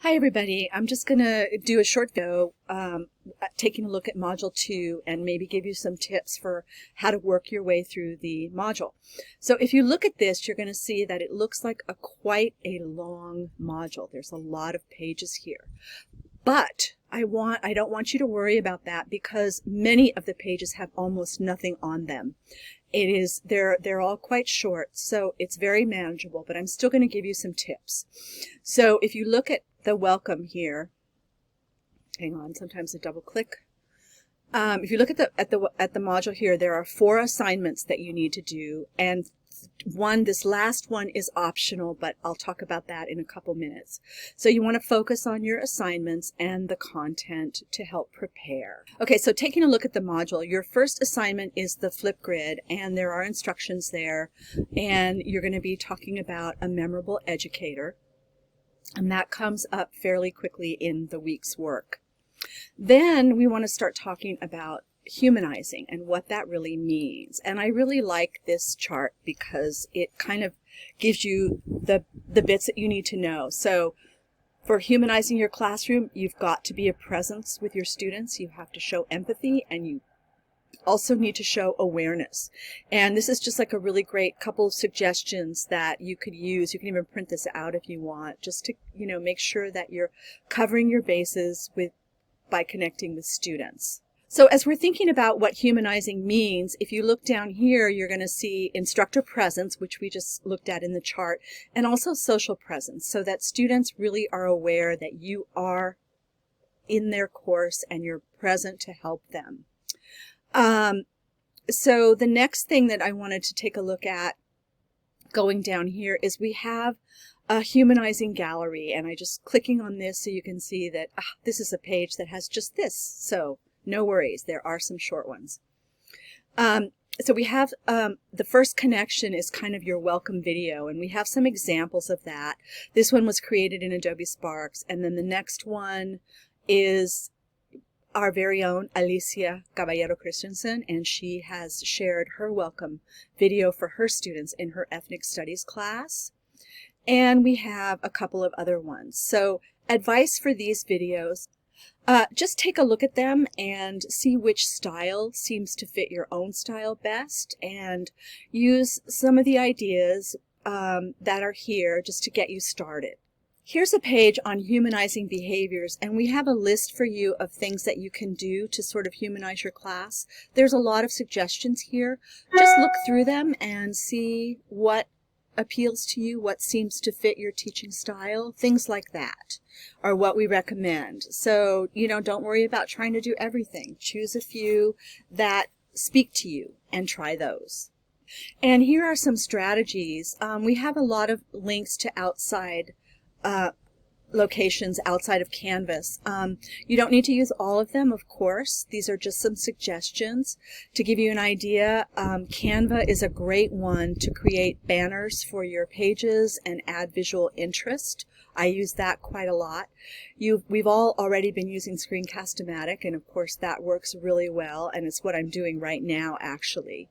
Hi everybody, I'm just going to do a short video taking a look at Module 2 and maybe give you some tips for how to work your way through the module. So if you look at this, you're going to see that it looks like quite a long module. There's a lot of pages here. But I don't want you to worry about that because many of the pages have almost nothing on them. They're all quite short, so it's very manageable, but I'm still going to give you some tips. So if you look at the welcome here, hang on, sometimes I double click. If you look at the module here, there are 4 assignments that you need to do, and this last one is optional, but I'll talk about that in a couple minutes. So you want to focus on your assignments and the content to help prepare. Okay, so taking a look at the module, your first assignment is the Flipgrid, and there are instructions there, and you're going to be talking about a memorable educator, and that comes up fairly quickly in the week's work. Then we want to start talking about humanizing and what that really means. And I really like this chart because it kind of gives you the bits that you need to know. So for humanizing your classroom, you've got to be a presence with your students. You have to show empathy, and you also need to show awareness. And this is just like a really great couple of suggestions that you could use. You can even print this out if you want, just to, make sure that you're covering your bases by connecting with students. So as we're thinking about what humanizing means, if you look down here, you're going to see instructor presence, which we just looked at in the chart, and also social presence, so that students really are aware that you are in their course and you're present to help them. So the next thing that I wanted to take a look at going down here is we have a humanizing gallery, and I just clicking on this so you can see that this is a page that has just this, so no worries, there are some short ones. So we have the first connection is kind of your welcome video, and we have some examples of that. This one was created in Adobe Spark, and then the next one is our very own Alicia Caballero Christensen, and she has shared her welcome video for her students in her ethnic studies class. And we have a couple of other ones. So advice for these videos, just take a look at them and see which style seems to fit your own style best, and use some of the ideas that are here just to get you started. Here's a page on humanizing behaviors, and we have a list for you of things that you can do to sort of humanize your class. There's a lot of suggestions here. Just look through them and see what appeals to you, what seems to fit your teaching style. Things like that are what we recommend. So, don't worry about trying to do everything. Choose a few that speak to you and try those. And here are some strategies. We have a lot of links to outside locations outside of Canvas. You don't need to use all of them, of course. These are just some suggestions to give you an idea. Canva is a great one to create banners for your pages and add visual interest. I use that quite a lot. We've all already been using Screencast-O-Matic, and of course that works really well, and it's what I'm doing right now actually.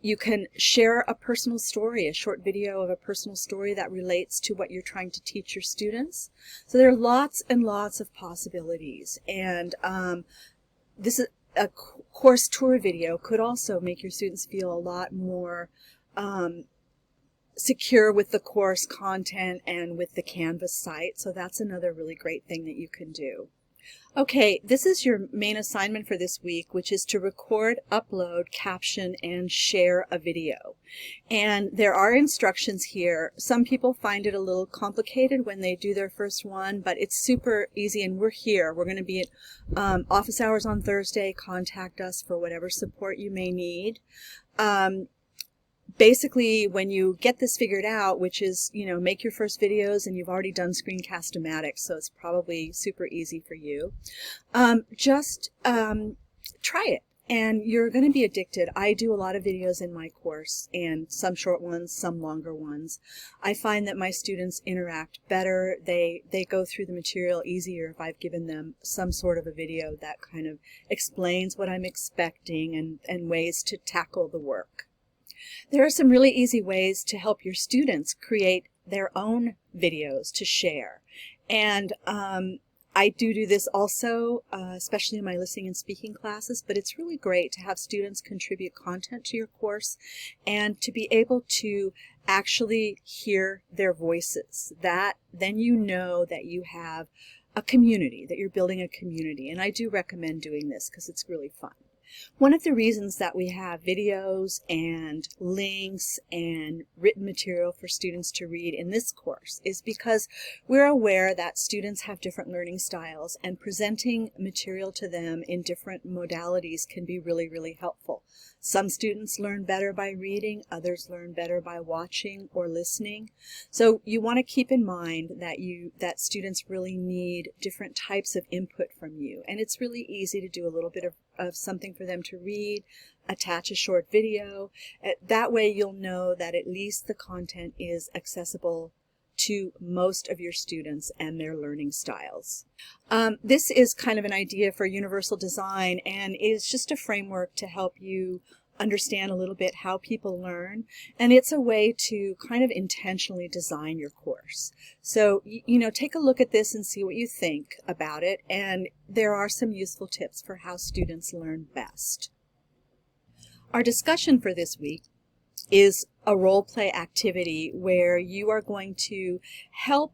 You can share a personal story, a short video of a personal story that relates to what you're trying to teach your students. So there are lots and lots of possibilities. And this is a course tour video could also make your students feel a lot more secure with the course content and with the Canvas site. So that's another really great thing that you can do. Okay, this is your main assignment for this week, which is to record, upload, caption, and share a video. And there are instructions here. Some people find it a little complicated when they do their first one, but it's super easy, and we're here. We're going to be at office hours on Thursday. Contact us for whatever support you may need. Basically, when you get this figured out, which is, make your first videos, and you've already done Screencast-O-Matic, so it's probably super easy for you. Just try it, and you're going to be addicted. I do a lot of videos in my course, and some short ones, some longer ones. I find that my students interact better. They go through the material easier if I've given them some sort of a video that kind of explains what I'm expecting and ways to tackle the work. There are some really easy ways to help your students create their own videos to share. And I do this also, especially in my listening and speaking classes, but it's really great to have students contribute content to your course and to be able to actually hear their voices. Then you know that you have a community, that you're building a community. And I do recommend doing this because it's really fun. One of the reasons that we have videos and links and written material for students to read in this course is because we're aware that students have different learning styles, and presenting material to them in different modalities can be really, really helpful. Some students learn better by reading, others learn better by watching or listening. So you want to keep in mind that students really need different types of input from you, and it's really easy to do a little bit of something for them to read, attach a short video. That way you'll know that at least the content is accessible to most of your students and their learning styles. This is kind of an idea for universal design, and is just a framework to help you understand a little bit how people learn, and it's a way to kind of intentionally design your course. So, take a look at this and see what you think about it, and there are some useful tips for how students learn best. Our discussion for this week is a role play activity where you are going to help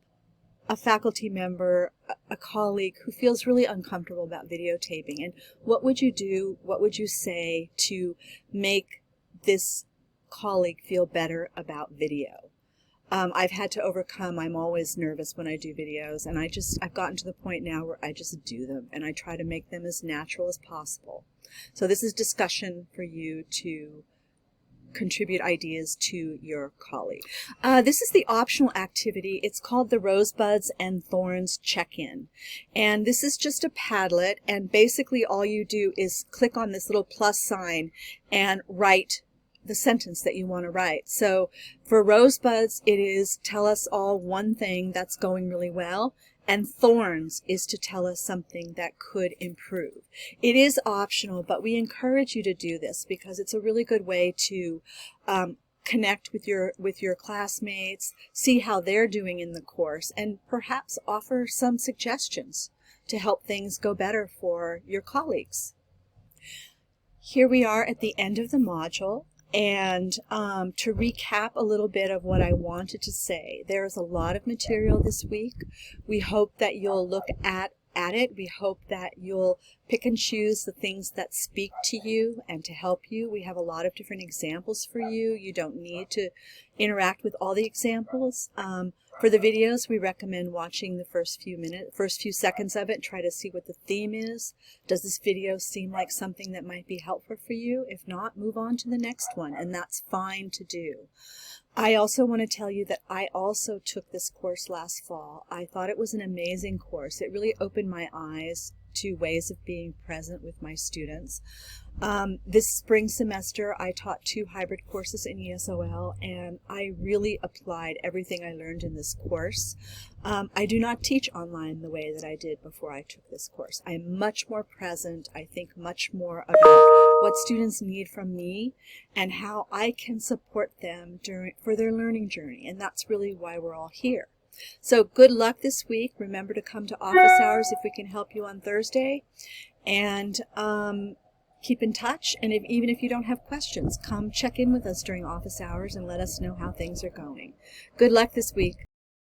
a faculty member, a colleague who feels really uncomfortable about videotaping. And what would you do, what would you say to make this colleague feel better about video? I've had to overcome, I'm always nervous when I do videos, and I've gotten to the point now where I just do them, and I try to make them as natural as possible. So this is discussion for you to contribute ideas to your colleague. This is the optional activity. It's called the Rosebuds and Thorns Check-In. And this is just a Padlet, and basically all you do is click on this little plus sign and write the sentence that you want to write. So for Rosebuds, it is tell us all one thing that's going really well, and Thorns is to tell us something that could improve. It is optional, but we encourage you to do this because it's a really good way to connect with your classmates, see how they're doing in the course, and perhaps offer some suggestions to help things go better for your colleagues. Here we are at the end of the module. And to recap a little bit of what I wanted to say, there's a lot of material this week. We hope that you'll look at it. We hope that you'll pick and choose the things that speak to you and to help you. We have a lot of different examples for you. You don't need to interact with all the examples. For the videos, we recommend watching the first few seconds of it. Try to see what the theme is. Does this video seem like something that might be helpful for you? If not, move on to the next one, and that's fine to do. I also want to tell you that I also took this course last fall. I thought it was an amazing course. It really opened my eyes to ways of being present with my students. This spring semester, I taught 2 hybrid courses in ESOL, and I really applied everything I learned in this course. I do not teach online the way that I did before I took this course. I'm much more present. I think much more about what students need from me and how I can support them for their learning journey, and that's really why we're all here. So good luck this week. Remember to come to office hours if we can help you on Thursday, and keep in touch. And even if you don't have questions, come check in with us during office hours and let us know how things are going. Good luck this week.